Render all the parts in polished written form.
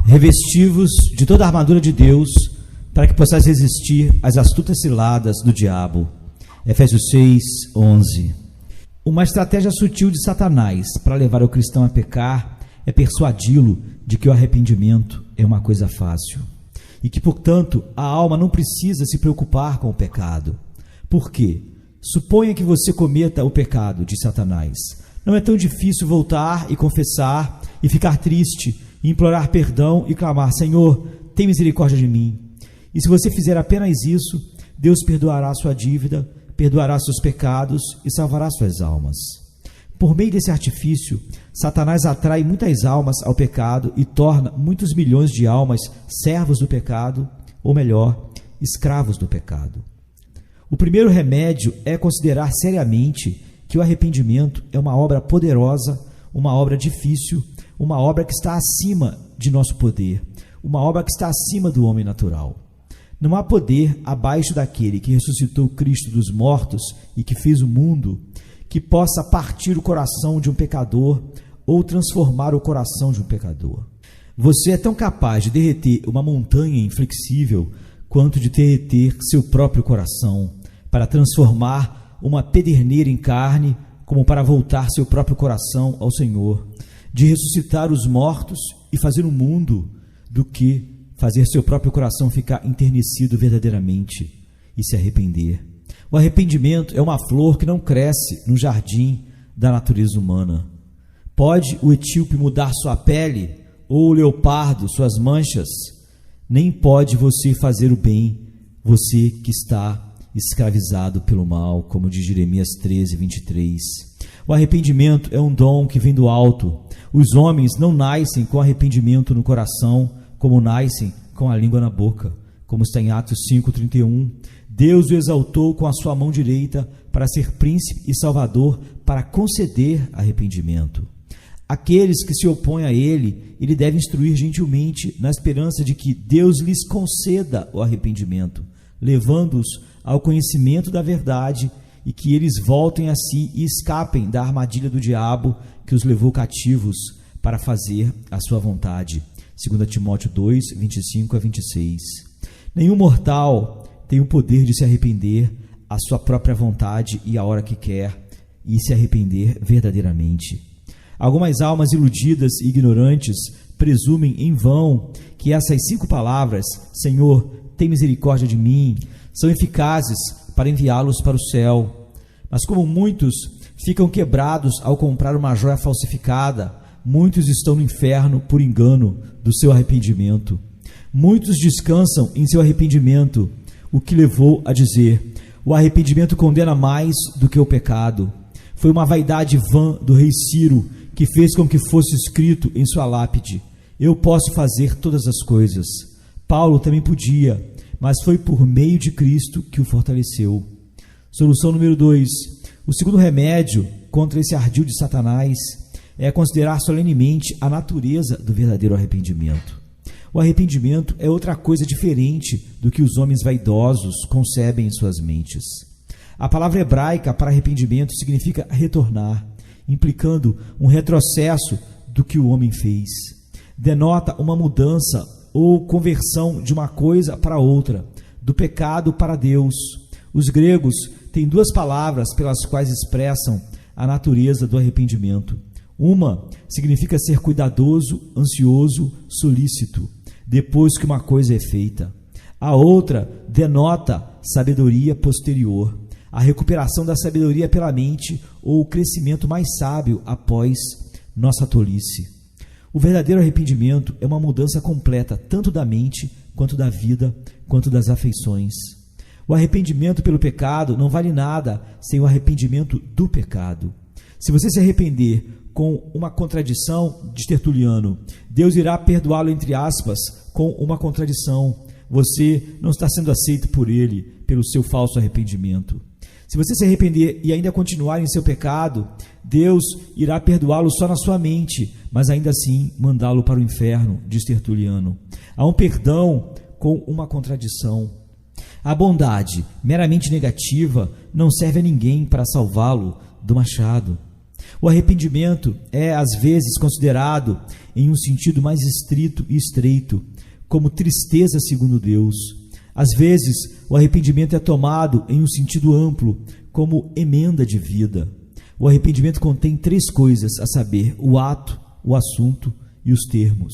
Revesti-vos de toda a armadura de Deus, para que possais resistir às astutas ciladas do diabo. Efésios 6, 11. Uma estratégia sutil de Satanás para levar o cristão a pecar é persuadi-lo de que o arrependimento é uma coisa fácil e que, portanto, a alma não precisa se preocupar com o pecado. Por quê? Suponha que você cometa o pecado, diz Satanás. Não é tão difícil voltar e confessar e ficar triste, e implorar perdão e clamar: Senhor, tem misericórdia de mim. E se você fizer apenas isso, Deus perdoará sua dívida, perdoará seus pecados e salvará suas almas. Por meio desse artifício, Satanás atrai muitas almas ao pecado e torna muitos milhões de almas servos do pecado, ou melhor, escravos do pecado. O primeiro remédio é considerar seriamente que o arrependimento é uma obra poderosa, uma obra difícil, uma obra que está acima de nosso poder, uma obra que está acima do homem natural. Não há poder abaixo daquele que ressuscitou Cristo dos mortos e que fez o mundo, que possa partir o coração de um pecador ou transformar o coração de um pecador. Você é tão capaz de derreter uma montanha inflexível quanto de derreter seu próprio coração, para transformar uma pederneira em carne, como para voltar seu próprio coração ao Senhor, de ressuscitar os mortos e fazer um mundo, do que fazer seu próprio coração ficar enternecido verdadeiramente e se arrepender. O arrependimento é uma flor que não cresce no jardim da natureza humana. Pode o etíope mudar sua pele, ou o leopardo suas manchas? Nem pode você fazer o bem, você que está escravizado pelo mal, como diz Jeremias 13, 23. O arrependimento é um dom que vem do alto. Os homens não nascem com arrependimento no coração, como nascem com a língua na boca, como está em Atos 5, 31. Deus o exaltou com a sua mão direita para ser príncipe e salvador, para conceder arrependimento. Aqueles que se opõem a ele deve instruir gentilmente, na esperança de que Deus lhes conceda o arrependimento, levando-os ao conhecimento da verdade, e que eles voltem a si e escapem da armadilha do diabo que os levou cativos para fazer a sua vontade. 2 Timóteo 2, 25 a 26. Nenhum mortal tem o poder de se arrepender à sua própria vontade e à hora que quer, e se arrepender verdadeiramente. Algumas almas iludidas e ignorantes presumem em vão que essas 5 palavras, Senhor, tem misericórdia de mim, são eficazes para enviá-los para o céu. Mas como muitos ficam quebrados ao comprar uma joia falsificada, muitos estão no inferno por engano do seu arrependimento. Muitos descansam em seu arrependimento, o que levou a dizer: o arrependimento condena mais do que o pecado. Foi uma vaidade vã do rei Ciro que fez com que fosse escrito em sua lápide: eu posso fazer todas as coisas. Paulo também podia, mas foi por meio de Cristo que o fortaleceu. Solução número 2. O segundo remédio contra esse ardil de Satanás é considerar solenemente a natureza do verdadeiro arrependimento. O arrependimento é outra coisa diferente do que os homens vaidosos concebem em suas mentes. A palavra hebraica para arrependimento significa retornar, implicando um retrocesso do que o homem fez. Denota uma mudança ou conversão de uma coisa para outra, do pecado para Deus. Os gregos têm 2 palavras pelas quais expressam a natureza do arrependimento. Uma significa ser cuidadoso, ansioso, solícito, depois que uma coisa é feita. A outra denota sabedoria posterior, a recuperação da sabedoria pela mente ou o crescimento mais sábio após nossa tolice. O verdadeiro arrependimento é uma mudança completa, tanto da mente, quanto da vida, quanto das afeições. O arrependimento pelo pecado não vale nada sem o arrependimento do pecado. Se você se arrepender com uma contradição, diz Tertuliano, Deus irá perdoá-lo, entre aspas, com uma contradição. Você não está sendo aceito por ele, pelo seu falso arrependimento. Se você se arrepender e ainda continuar em seu pecado, Deus irá perdoá-lo só na sua mente, mas ainda assim mandá-lo para o inferno, diz Tertuliano. Há um perdão com uma contradição. A bondade meramente negativa não serve a ninguém para salvá-lo do machado. O arrependimento é, às vezes, considerado, em um sentido mais estrito e estreito, como tristeza segundo Deus. Às vezes, o arrependimento é tomado em um sentido amplo, como emenda de vida. O arrependimento contém três coisas, a saber, o ato, o assunto e os termos.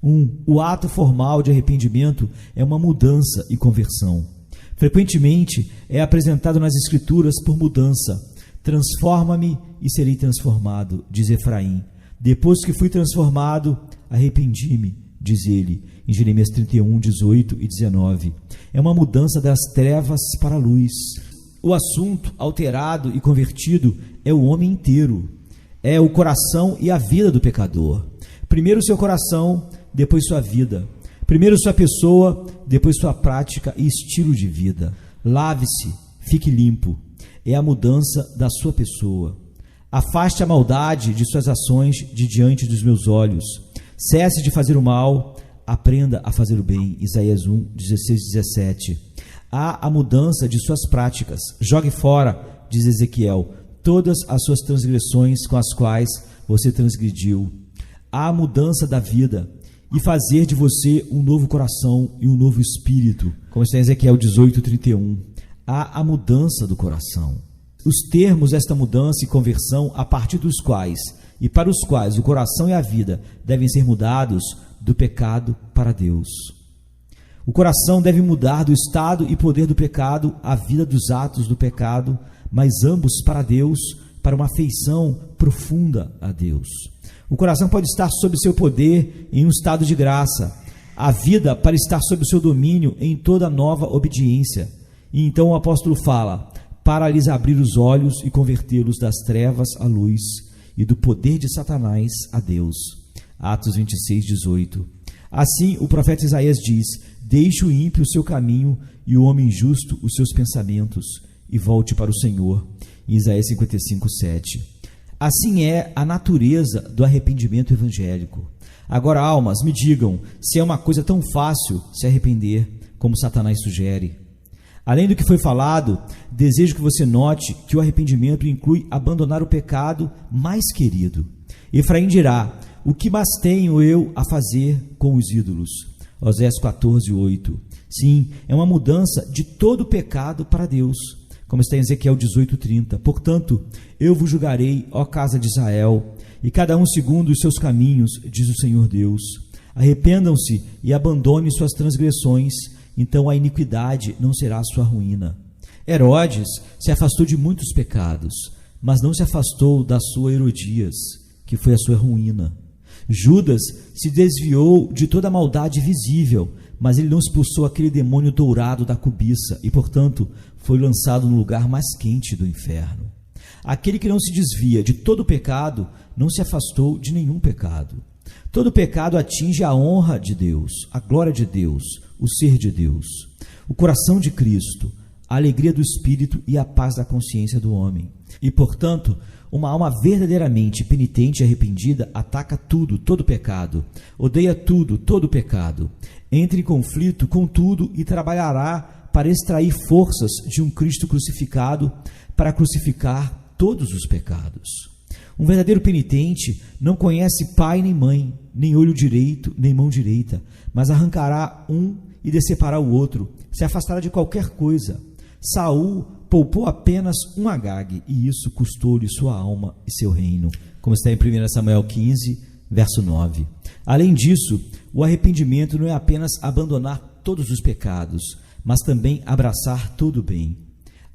O ato formal de arrependimento é uma mudança e conversão. Frequentemente é apresentado nas Escrituras por mudança. Transforma-me e serei transformado, diz Efraim. Depois que fui transformado, arrependi-me, diz ele, em Jeremias 31, 18 e 19. É uma mudança das trevas para a luz. O assunto alterado e convertido é o homem inteiro. É o coração e a vida do pecador. Primeiro seu coração, depois sua vida. Primeiro sua pessoa, depois sua prática e estilo de vida. Lave-se, fique limpo. É a mudança da sua pessoa. Afaste a maldade de suas ações de diante dos meus olhos. Cesse de fazer o mal, aprenda a fazer o bem. Isaías 1, 16, 17. Há a mudança de suas práticas. Jogue fora, diz Ezequiel, todas as suas transgressões com as quais você transgrediu. Há a mudança da vida e fazer de você um novo coração e um novo espírito, como está em Ezequiel 18, 31. Há a mudança do coração. Os termos desta mudança e conversão, a partir dos quais e para os quais o coração e a vida devem ser mudados do pecado para Deus. O coração deve mudar do estado e poder do pecado à vida dos atos do pecado, mas ambos para Deus, para uma afeição profunda a Deus. O coração pode estar sob seu poder em um estado de graça, a vida para estar sob o seu domínio em toda nova obediência. E então o apóstolo fala, para lhes abrir os olhos e convertê-los das trevas à luz e do poder de Satanás a Deus. Atos 26, 18. Assim o profeta Isaías diz, deixe o ímpio o seu caminho e o homem justo os seus pensamentos e volte para o Senhor. Em Isaías 55, 7. Assim é a natureza do arrependimento evangélico. Agora, almas, me digam se é uma coisa tão fácil se arrepender como Satanás sugere. Além do que foi falado, desejo que você note que o arrependimento inclui abandonar o pecado mais querido. Efraim dirá, o que mais tenho eu a fazer com os ídolos? Oséias 14, 8. Sim, é uma mudança de todo o pecado para Deus, como está em Ezequiel 18, 30. Portanto, eu vos julgarei, ó casa de Israel, e cada um segundo os seus caminhos, diz o Senhor Deus. Arrependam-se e abandonem suas transgressões, então a iniquidade não será a sua ruína. Herodes se afastou de muitos pecados, mas não se afastou da sua Herodias, que foi a sua ruína. Judas se desviou de toda a maldade visível, mas ele não expulsou aquele demônio dourado da cobiça e, portanto, foi lançado no lugar mais quente do inferno. Aquele que não se desvia de todo o pecado não se afastou de nenhum pecado. Todo pecado atinge a honra de Deus, a glória de Deus, o ser de Deus, o coração de Cristo, a alegria do Espírito e a paz da consciência do homem. E, portanto, uma alma verdadeiramente penitente e arrependida ataca tudo, todo pecado, odeia tudo, todo pecado, entra em conflito com tudo e trabalhará para extrair forças de um Cristo crucificado para crucificar todos os pecados. Um verdadeiro penitente não conhece pai nem mãe, nem olho direito, nem mão direita, mas arrancará um e decepará o outro, se afastará de qualquer coisa. Saul poupou apenas um Agag, e isso custou-lhe sua alma e seu reino, como está em 1 Samuel 15, verso 9. Além disso, o arrependimento não é apenas abandonar todos os pecados, mas também abraçar todo o bem,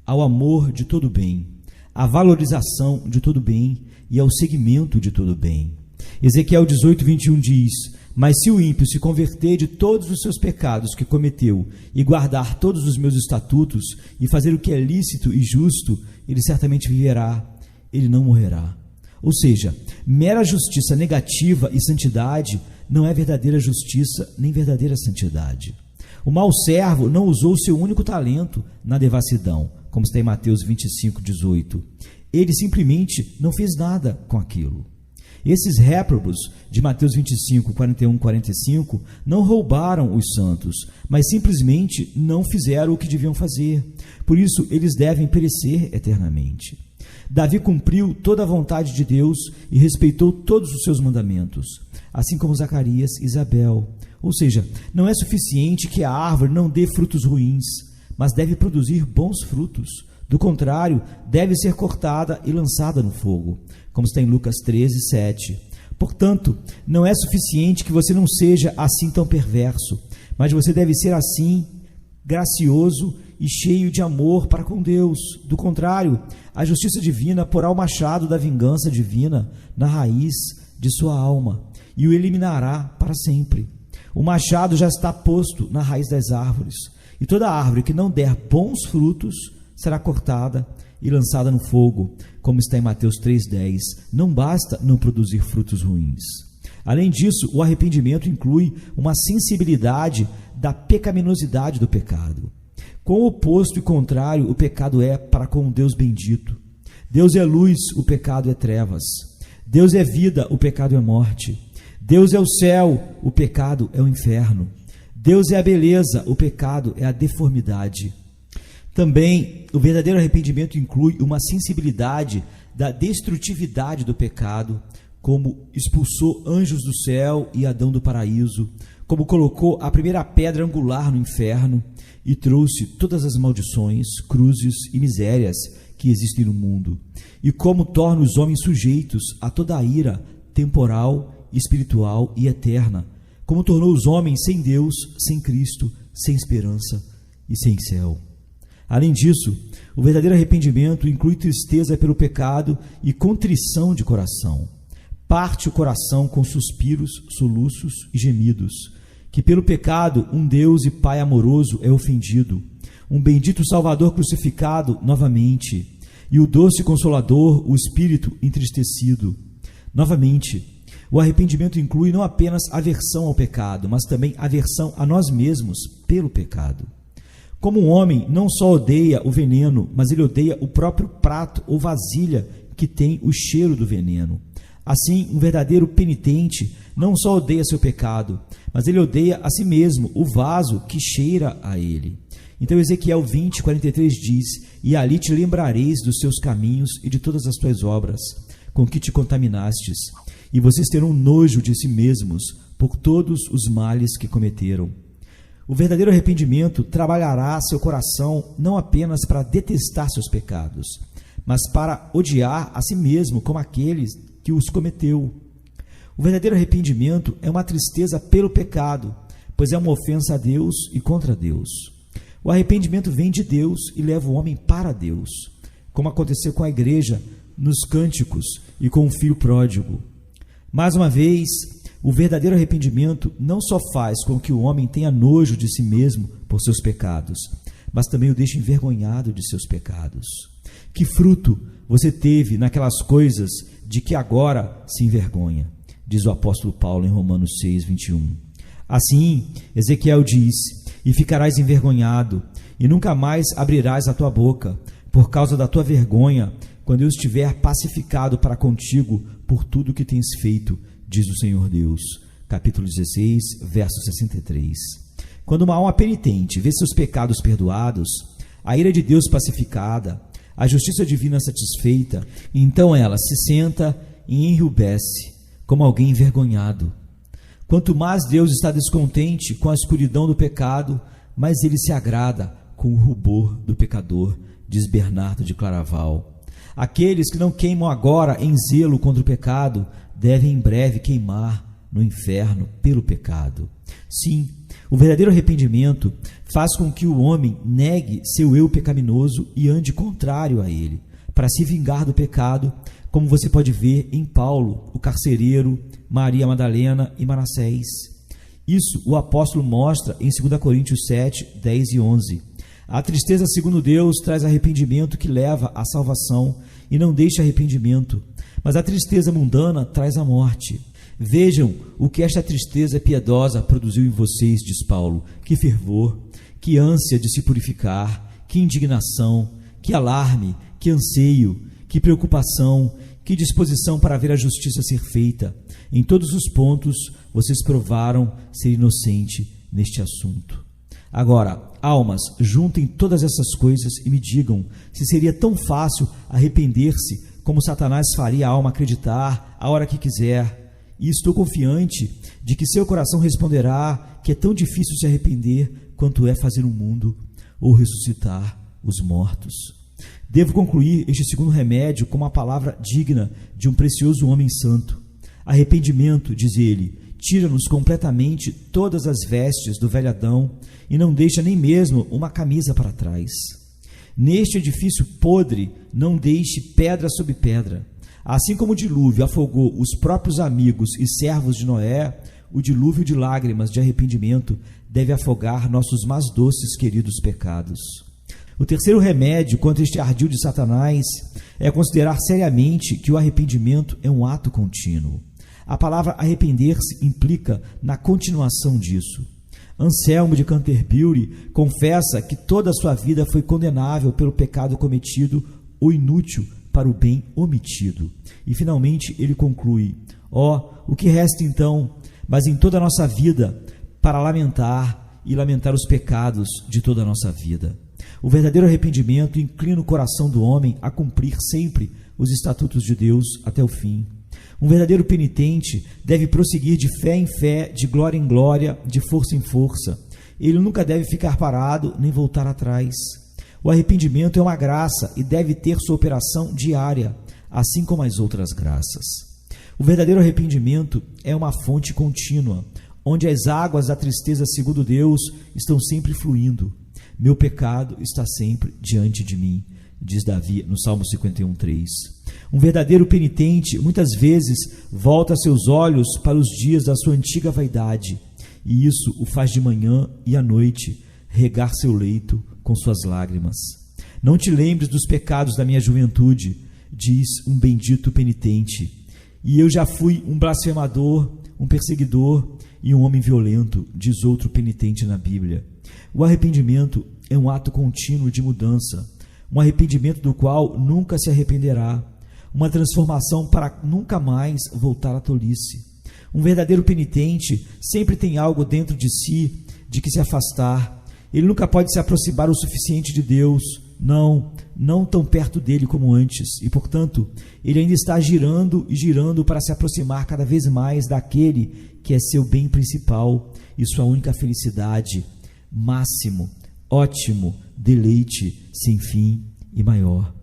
ao amor de todo o bem, à valorização de todo o bem e ao seguimento de todo o bem. Ezequiel 18, 21 diz, mas se o ímpio se converter de todos os seus pecados que cometeu e guardar todos os meus estatutos e fazer o que é lícito e justo, ele certamente viverá, ele não morrerá. Ou seja, mera justiça negativa e santidade não é verdadeira justiça nem verdadeira santidade. O mau servo não usou o seu único talento na devassidão, como está em Mateus 25, 18. Ele simplesmente não fez nada com aquilo. Esses réprobos de Mateus 25, 41, 45 não roubaram os santos, mas simplesmente não fizeram o que deviam fazer. Por isso, eles devem perecer eternamente. Davi cumpriu toda a vontade de Deus e respeitou todos os seus mandamentos, assim como Zacarias e Isabel. Ou seja, não é suficiente que a árvore não dê frutos ruins, mas deve produzir bons frutos. Do contrário, deve ser cortada e lançada no fogo, como está em Lucas 13, 7. Portanto, não é suficiente que você não seja assim tão perverso, mas você deve ser assim, gracioso e cheio de amor para com Deus. Do contrário, a justiça divina porá o machado da vingança divina na raiz de sua alma e o eliminará para sempre. O machado já está posto na raiz das árvores, e toda árvore que não der bons frutos será cortada e lançada no fogo, como está em Mateus 3,10. Não basta não produzir frutos ruins. Além disso, o arrependimento inclui uma sensibilidade da pecaminosidade do pecado. Quão oposto e contrário o pecado é para com Deus bendito. Deus é luz, o pecado é trevas. Deus é vida, o pecado é morte. Deus é o céu, o pecado é o inferno. Deus é a beleza, o pecado é a deformidade. Também, o verdadeiro arrependimento inclui uma sensibilidade da destrutividade do pecado, como expulsou anjos do céu e Adão do paraíso, como colocou a primeira pedra angular no inferno e trouxe todas as maldições, cruzes e misérias que existem no mundo, e como torna os homens sujeitos a toda a ira temporal, espiritual e eterna, como tornou os homens sem Deus, sem Cristo, sem esperança e sem céu. Além disso, o verdadeiro arrependimento inclui tristeza pelo pecado e contrição de coração. Parte o coração com suspiros, soluços e gemidos, que pelo pecado um Deus e Pai amoroso é ofendido, um bendito Salvador crucificado novamente, e o doce Consolador, o Espírito entristecido. Novamente, o arrependimento inclui não apenas aversão ao pecado, mas também aversão a nós mesmos pelo pecado. Como um homem não só odeia o veneno, mas ele odeia o próprio prato ou vasilha que tem o cheiro do veneno. Assim, um verdadeiro penitente não só odeia seu pecado, mas ele odeia a si mesmo, o vaso que cheira a ele. Então Ezequiel 20, 43 diz: "E ali te lembrareis dos seus caminhos e de todas as tuas obras, com que te contaminastes, e vocês terão nojo de si mesmos por todos os males que cometeram." O verdadeiro arrependimento trabalhará seu coração não apenas para detestar seus pecados, mas para odiar a si mesmo como aqueles que os cometeu. O verdadeiro arrependimento é uma tristeza pelo pecado, pois é uma ofensa a Deus e contra Deus. O arrependimento vem de Deus e leva o homem para Deus, como aconteceu com a igreja nos cânticos e com o filho pródigo. Mais uma vez, o verdadeiro arrependimento não só faz com que o homem tenha nojo de si mesmo por seus pecados, mas também o deixa envergonhado de seus pecados. Que fruto você teve naquelas coisas de que agora se envergonha? Diz o apóstolo Paulo em Romanos 6, 21. Assim, Ezequiel diz: "E ficarás envergonhado, e nunca mais abrirás a tua boca, por causa da tua vergonha, quando eu estiver pacificado para contigo por tudo que tens feito, diz o Senhor Deus." Capítulo 16, verso 63. Quando uma alma penitente vê seus pecados perdoados, a ira de Deus pacificada, a justiça divina satisfeita, então ela se senta e enrubesce, como alguém envergonhado. Quanto mais Deus está descontente com a escuridão do pecado, mais ele se agrada com o rubor do pecador, diz Bernardo de Claraval. Aqueles que não queimam agora em zelo contra o pecado, devem em breve queimar no inferno pelo pecado. Sim, o verdadeiro arrependimento faz com que o homem negue seu eu pecaminoso e ande contrário a ele, para se vingar do pecado, como você pode ver em Paulo, o carcereiro, Maria Madalena e Manassés. Isso o apóstolo mostra em 2 Coríntios 7, 10 e 11. A tristeza segundo Deus traz arrependimento que leva à salvação e não deixa arrependimento, mas a tristeza mundana traz a morte. Vejam o que esta tristeza piedosa produziu em vocês, diz Paulo: que fervor, que ânsia de se purificar, que indignação, que alarme, que anseio, que preocupação, que disposição para ver a justiça ser feita. Em todos os pontos, vocês provaram ser inocente neste assunto. Agora, almas, juntem todas essas coisas e me digam se seria tão fácil arrepender-se como Satanás faria a alma acreditar a hora que quiser. E estou confiante de que seu coração responderá que é tão difícil se arrepender quanto é fazer um mundo ou ressuscitar os mortos. Devo concluir este segundo remédio com uma palavra digna de um precioso homem santo. Arrependimento, diz ele, tira-nos completamente todas as vestes do velho Adão e não deixa nem mesmo uma camisa para trás. Neste edifício podre, não deixe pedra sobre pedra. Assim como o dilúvio afogou os próprios amigos e servos de Noé, o dilúvio de lágrimas de arrependimento deve afogar nossos mais doces queridos pecados. O terceiro remédio contra este ardil de Satanás é considerar seriamente que o arrependimento é um ato contínuo. A palavra arrepender-se implica na continuação disso. Anselmo de Canterbury confessa que toda a sua vida foi condenável pelo pecado cometido ou inútil para o bem omitido. E finalmente ele conclui: o que resta então, mas em toda a nossa vida, para lamentar e lamentar os pecados de toda a nossa vida. O verdadeiro arrependimento inclina o coração do homem a cumprir sempre os estatutos de Deus até o fim. Um verdadeiro penitente deve prosseguir de fé em fé, de glória em glória, de força em força. Ele nunca deve ficar parado nem voltar atrás. O arrependimento é uma graça e deve ter sua operação diária, assim como as outras graças. O verdadeiro arrependimento é uma fonte contínua, onde as águas da tristeza, segundo Deus, estão sempre fluindo. Meu pecado está sempre diante de mim, diz Davi no Salmo 51:3. Um verdadeiro penitente muitas vezes volta seus olhos para os dias da sua antiga vaidade, e isso o faz de manhã e à noite regar seu leito com suas lágrimas. Não te lembres dos pecados da minha juventude, diz um bendito penitente. E eu já fui um blasfemador, um perseguidor e um homem violento, diz outro penitente na Bíblia. O arrependimento é um ato contínuo de mudança, um arrependimento do qual nunca se arrependerá, uma transformação para nunca mais voltar à tolice. Um verdadeiro penitente sempre tem algo dentro de si de que se afastar. Ele nunca pode se aproximar o suficiente de Deus, não tão perto dele como antes, e portanto, ele ainda está girando e girando para se aproximar cada vez mais daquele que é seu bem principal e sua única felicidade, máximo, ótimo, deleite, sem fim e maior.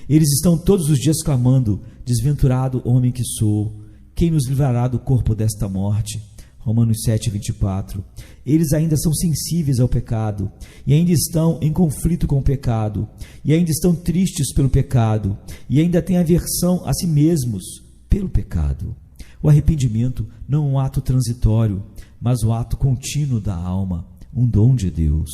Eles estão todos os dias clamando: desventurado homem que sou, quem nos livrará do corpo desta morte? Romanos 7:24. Eles ainda são sensíveis ao pecado, e ainda estão em conflito com o pecado, e ainda estão tristes pelo pecado, e ainda têm aversão a si mesmos pelo pecado. O arrependimento não é um ato transitório, mas o ato contínuo da alma, um dom de Deus.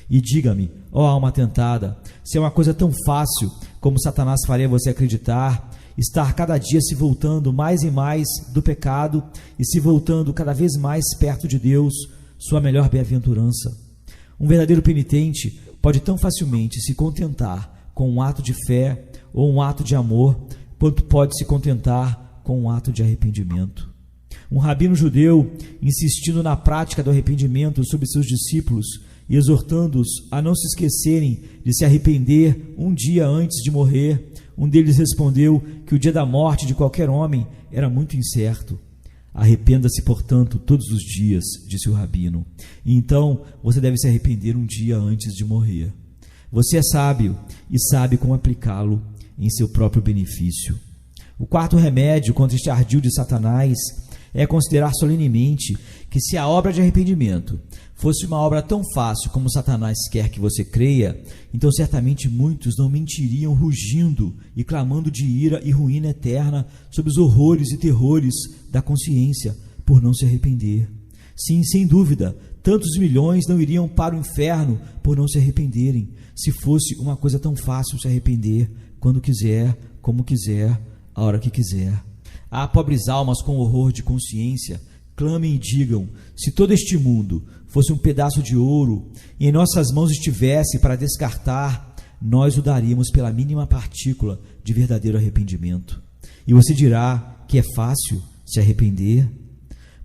E diga-me, ó alma tentada, se é uma coisa tão fácil como Satanás faria você acreditar, estar cada dia se voltando mais e mais do pecado e se voltando cada vez mais perto de Deus, sua melhor bem-aventurança. Um verdadeiro penitente pode tão facilmente se contentar com um ato de fé ou um ato de amor, quanto pode se contentar com um ato de arrependimento. Um rabino judeu, insistindo na prática do arrependimento sobre seus discípulos e exortando-os a não se esquecerem de se arrepender um dia antes de morrer, um deles respondeu que o dia da morte de qualquer homem era muito incerto. Arrependa-se, portanto, todos os dias, disse o rabino. E então você deve se arrepender um dia antes de morrer. Você é sábio e sabe como aplicá-lo em seu próprio benefício. O quarto remédio contra este ardil de Satanás é considerar solenemente que se a obra de arrependimento fosse uma obra tão fácil como Satanás quer que você creia, então certamente muitos não mentiriam rugindo e clamando de ira e ruína eterna sobre os horrores e terrores da consciência por não se arrepender. Sim, sem dúvida, tantos milhões não iriam para o inferno por não se arrependerem, se fosse uma coisa tão fácil se arrepender, quando quiser, como quiser, a hora que quiser. Há pobres almas com horror de consciência, clamem e digam: se todo este mundo fosse um pedaço de ouro e em nossas mãos estivesse para descartar, nós o daríamos pela mínima partícula de verdadeiro arrependimento. E você dirá que é fácil se arrepender?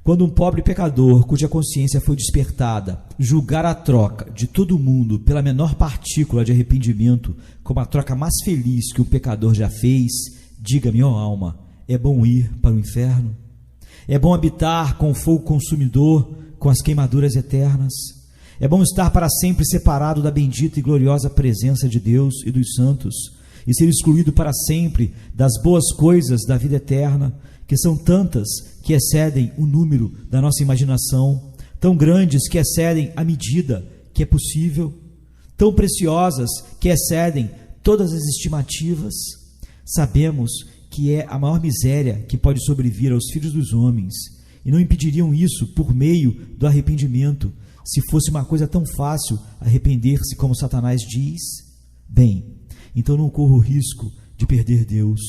Quando um pobre pecador, cuja consciência foi despertada, julgar a troca de todo mundo pela menor partícula de arrependimento como a troca mais feliz que um pecador já fez, diga-me, ó alma, é bom ir para o inferno? É bom habitar com o fogo consumidor, com as queimaduras eternas? É bom estar para sempre separado da bendita e gloriosa presença de Deus e dos santos, e ser excluído para sempre das boas coisas da vida eterna, que são tantas que excedem o número da nossa imaginação, tão grandes que excedem a medida que é possível, tão preciosas que excedem todas as estimativas? Sabemos que é a maior miséria que pode sobrevir aos filhos dos homens, e não impediriam isso por meio do arrependimento, se fosse uma coisa tão fácil arrepender-se como Satanás diz. Bem, então não corro o risco de perder Deus,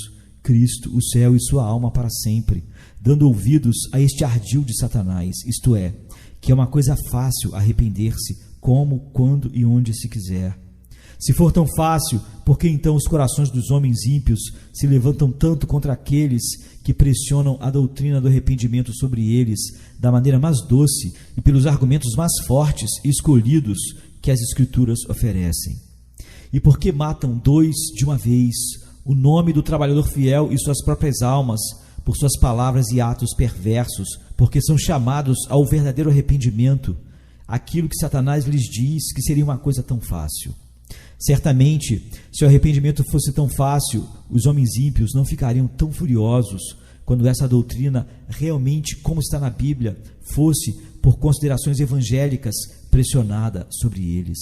Cristo, o céu e sua alma para sempre, dando ouvidos a este ardil de Satanás, isto é, que é uma coisa fácil arrepender-se como, quando e onde se quiser. Se for tão fácil, por que então os corações dos homens ímpios se levantam tanto contra aqueles que pressionam a doutrina do arrependimento sobre eles da maneira mais doce e pelos argumentos mais fortes e escolhidos que as Escrituras oferecem? E por que matam dois de uma vez, o nome do trabalhador fiel e suas próprias almas, por suas palavras e atos perversos, porque são chamados ao verdadeiro arrependimento, aquilo que Satanás lhes diz que seria uma coisa tão fácil? Certamente, se o arrependimento fosse tão fácil, os homens ímpios não ficariam tão furiosos quando essa doutrina, realmente como está na Bíblia, fosse, por considerações evangélicas, pressionada sobre eles.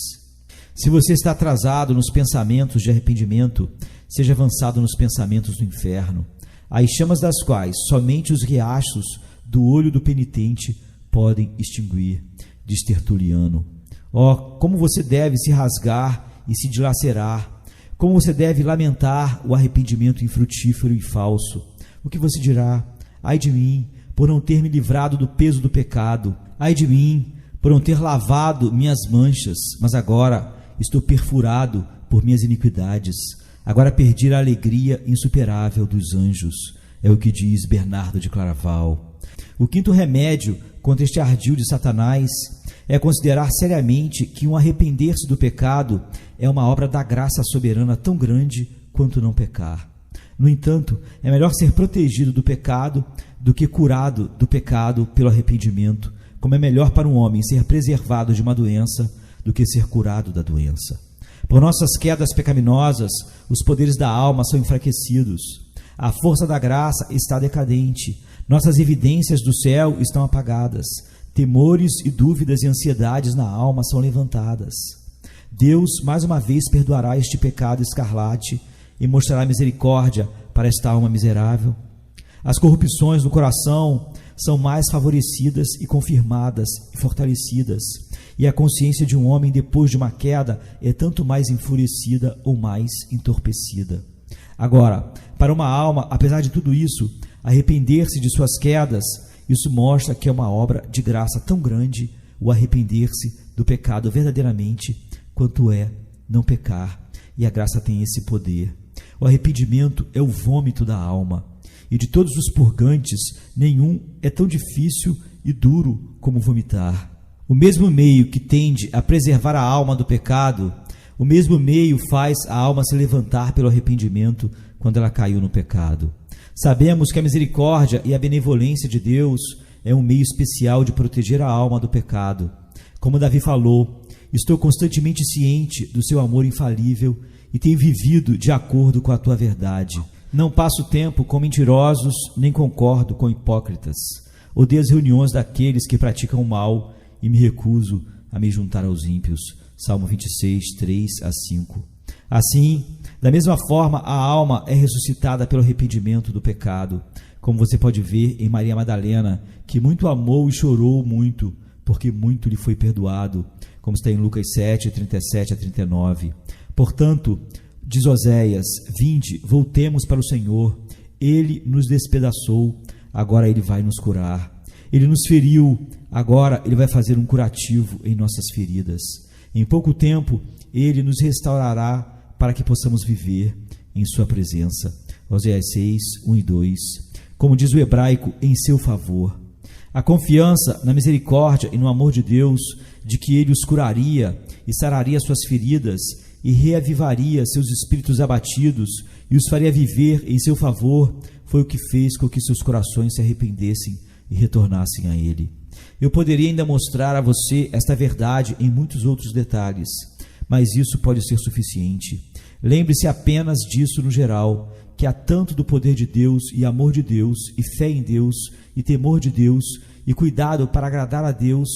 Se você está atrasado nos pensamentos de arrependimento, seja avançado nos pensamentos do inferno, as chamas das quais somente os riachos do olho do penitente podem extinguir, diz Tertuliano. Oh, como você deve se rasgar e se dilacerar, como você deve lamentar o arrependimento infrutífero e falso. O que você dirá? Ai de mim, por não ter me livrado do peso do pecado. Ai de mim, por não ter lavado minhas manchas, mas agora estou perfurado por minhas iniquidades. Agora perdi a alegria insuperável dos anjos, é o que diz Bernardo de Claraval. O quinto remédio contra este ardil de Satanás é considerar seriamente que um arrepender-se do pecado é uma obra da graça soberana tão grande quanto não pecar. No entanto, é melhor ser protegido do pecado do que curado do pecado pelo arrependimento, como é melhor para um homem ser preservado de uma doença do que ser curado da doença. Por nossas quedas pecaminosas, os poderes da alma são enfraquecidos. A força da graça está decadente. Nossas evidências do céu estão apagadas. Temores e dúvidas e ansiedades na alma são levantadas. Deus mais uma vez perdoará este pecado escarlate e mostrará misericórdia para esta alma miserável. As corrupções do coração são mais favorecidas e confirmadas e fortalecidas, e a consciência de um homem depois de uma queda é tanto mais enfurecida ou mais entorpecida. Agora, para uma alma, apesar de tudo isso, arrepender-se de suas quedas, isso mostra que é uma obra de graça tão grande o arrepender-se do pecado verdadeiramente, quanto é não pecar, e a graça tem esse poder. O arrependimento é o vômito da alma, e de todos os purgantes, nenhum é tão difícil e duro como vomitar. O mesmo meio que tende a preservar a alma do pecado, o mesmo meio faz a alma se levantar pelo arrependimento quando ela caiu no pecado. Sabemos que a misericórdia e a benevolência de Deus é um meio especial de proteger a alma do pecado. Como Davi falou, estou constantemente ciente do seu amor infalível e tenho vivido de acordo com a tua verdade. Não passo tempo com mentirosos, nem concordo com hipócritas. Odeio as reuniões daqueles que praticam o mal e me recuso a me juntar aos ímpios. Salmo 26, 3 a 5. Assim, da mesma forma, a alma é ressuscitada pelo arrependimento do pecado, como você pode ver em Maria Madalena, que muito amou e chorou muito, porque muito lhe foi perdoado, como está em Lucas 7, 37 a 39. Portanto, diz Oséias, vinde, voltemos para o Senhor, Ele nos despedaçou, agora Ele vai nos curar. Ele nos feriu, agora Ele vai fazer um curativo em nossas feridas. Em pouco tempo, Ele nos restaurará para que possamos viver em sua presença. Oséias 6, 1 e 2. Como diz o hebraico, em seu favor. A confiança na misericórdia e no amor de Deus, de que Ele os curaria e sararia suas feridas e reavivaria seus espíritos abatidos e os faria viver em seu favor, foi o que fez com que seus corações se arrependessem e retornassem a Ele. Eu poderia ainda mostrar a você esta verdade em muitos outros detalhes, mas isso pode ser suficiente. Lembre-se apenas disso no geral, que há tanto do poder de Deus e amor de Deus e fé em Deus e temor de Deus e cuidado para agradar a Deus,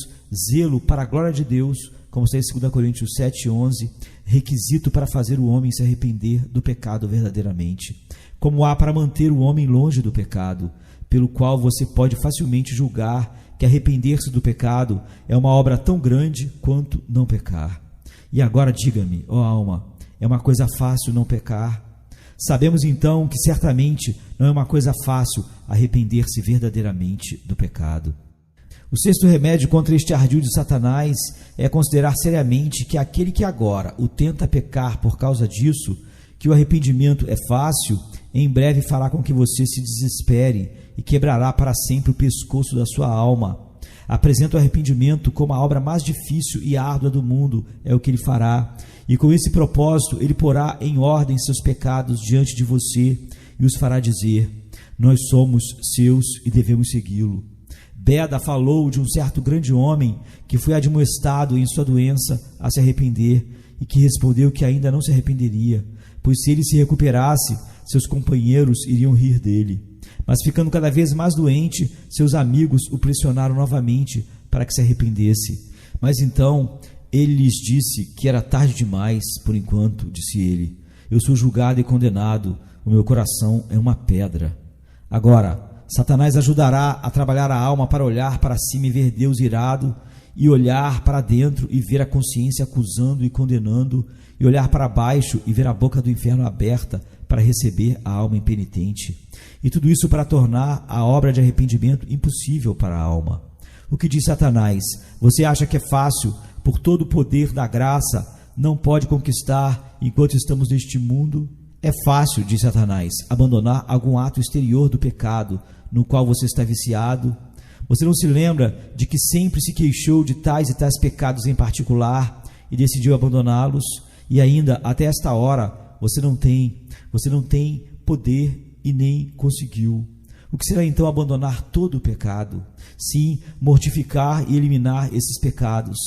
zelo para a glória de Deus, como está em 2 Coríntios 7:11, requisito para fazer o homem se arrepender do pecado verdadeiramente, como há para manter o homem longe do pecado, pelo qual você pode facilmente julgar que arrepender-se do pecado é uma obra tão grande quanto não pecar. E agora diga-me, ó alma, é uma coisa fácil não pecar? Sabemos então que certamente não é uma coisa fácil arrepender-se verdadeiramente do pecado. O sexto remédio contra este ardil de Satanás é considerar seriamente que aquele que agora o tenta pecar por causa disso, que o arrependimento é fácil, em breve fará com que você se desespere e quebrará para sempre o pescoço da sua alma. Apresenta o arrependimento como a obra mais difícil e árdua do mundo, é o que ele fará. E com esse propósito, ele porá em ordem seus pecados diante de você e os fará dizer: nós somos seus e devemos segui-lo. Beda falou de um certo grande homem que foi admoestado em sua doença a se arrepender e que respondeu que ainda não se arrependeria, pois se ele se recuperasse, seus companheiros iriam rir dele. Mas ficando cada vez mais doente, seus amigos o pressionaram novamente para que se arrependesse. Mas então ele lhes disse que era tarde demais, por enquanto, disse ele. Eu sou julgado e condenado, o meu coração é uma pedra. Agora, Satanás ajudará a trabalhar a alma para olhar para cima e ver Deus irado, e olhar para dentro e ver a consciência acusando e condenando, e olhar para baixo e ver a boca do inferno aberta para receber a alma impenitente. E tudo isso para tornar a obra de arrependimento impossível para a alma. O que diz Satanás? Você acha que é fácil, por todo o poder da graça, não pode conquistar enquanto estamos neste mundo? É fácil, diz Satanás, abandonar algum ato exterior do pecado no qual você está viciado. Você não se lembra de que sempre se queixou de tais e tais pecados em particular e decidiu abandoná-los? E ainda, até esta hora, você não tem poder e nem conseguiu. O que será então abandonar todo o pecado? Sim, mortificar e eliminar esses pecados,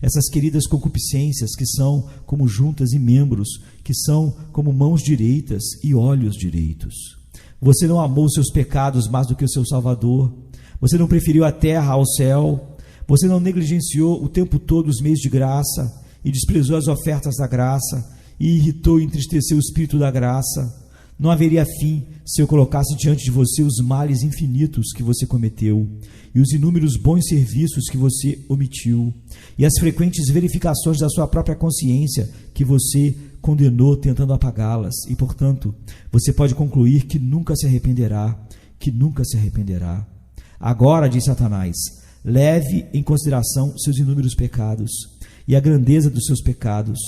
essas queridas concupiscências que são como juntas e membros, que são como mãos direitas e olhos direitos. Você não amou seus pecados mais do que o seu Salvador. Você não preferiu a terra ao céu. Você não negligenciou o tempo todo os meios de graça e desprezou as ofertas da graça e irritou e entristeceu o Espírito da graça. Não haveria fim se eu colocasse diante de você os males infinitos que você cometeu e os inúmeros bons serviços que você omitiu e as frequentes verificações da sua própria consciência que você condenou tentando apagá-las. E, portanto, você pode concluir que nunca se arrependerá, que nunca se arrependerá. Agora, diz Satanás, leve em consideração seus inúmeros pecados e a grandeza dos seus pecados,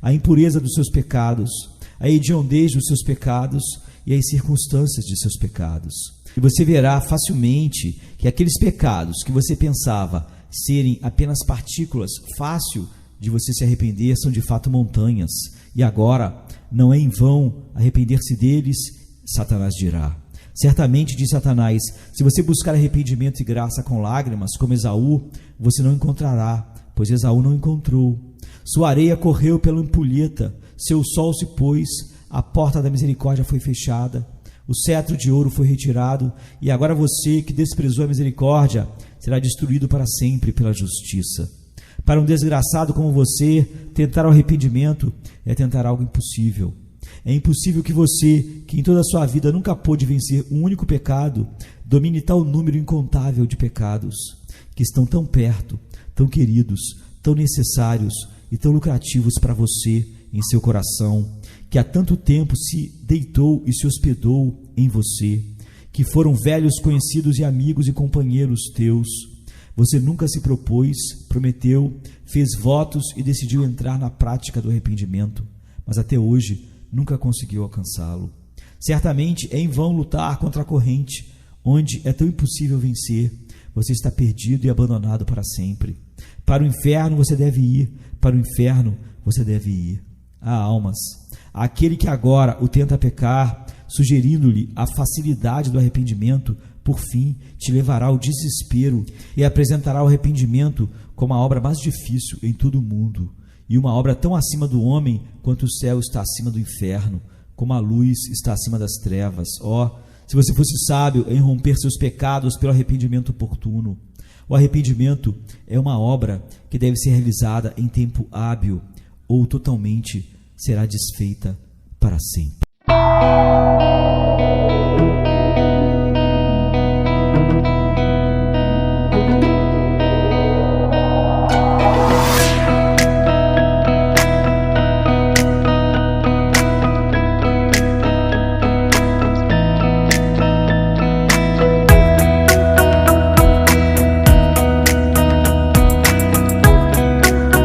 a impureza dos seus pecados, a hediondez dos seus pecados e as circunstâncias de seus pecados. E você verá facilmente que aqueles pecados que você pensava serem apenas partículas fácil de você se arrepender são de fato montanhas. E agora, não é em vão arrepender-se deles, Satanás dirá. Certamente, diz Satanás, se você buscar arrependimento e graça com lágrimas, como Esaú, você não encontrará, pois Esaú não encontrou. Sua areia correu pela ampulheta, seu sol se pôs, a porta da misericórdia foi fechada, o cetro de ouro foi retirado, e agora você que desprezou a misericórdia será destruído para sempre pela justiça. Para um desgraçado como você, tentar o arrependimento é tentar algo impossível. É impossível que você, que em toda a sua vida nunca pôde vencer um único pecado, domine tal número incontável de pecados, que estão tão perto, tão queridos, tão necessários e tão lucrativos para você em seu coração, que há tanto tempo se deitou e se hospedou em você, que foram velhos conhecidos e amigos e companheiros teus. Você nunca se propôs, prometeu, fez votos e decidiu entrar na prática do arrependimento, mas até hoje nunca conseguiu alcançá-lo. Certamente é em vão lutar contra a corrente, onde é tão impossível vencer, você está perdido e abandonado para sempre. Para o inferno você deve ir, para o inferno você deve ir. Ah, almas, aquele que agora o tenta pecar, sugerindo-lhe a facilidade do arrependimento, por fim te levará ao desespero e apresentará o arrependimento como a obra mais difícil em todo o mundo, e uma obra tão acima do homem quanto o céu está acima do inferno, como a luz está acima das trevas. Ó, se você fosse sábio em romper seus pecados pelo arrependimento oportuno. O arrependimento é uma obra que deve ser realizada em tempo hábil, ou totalmente será desfeita para sempre.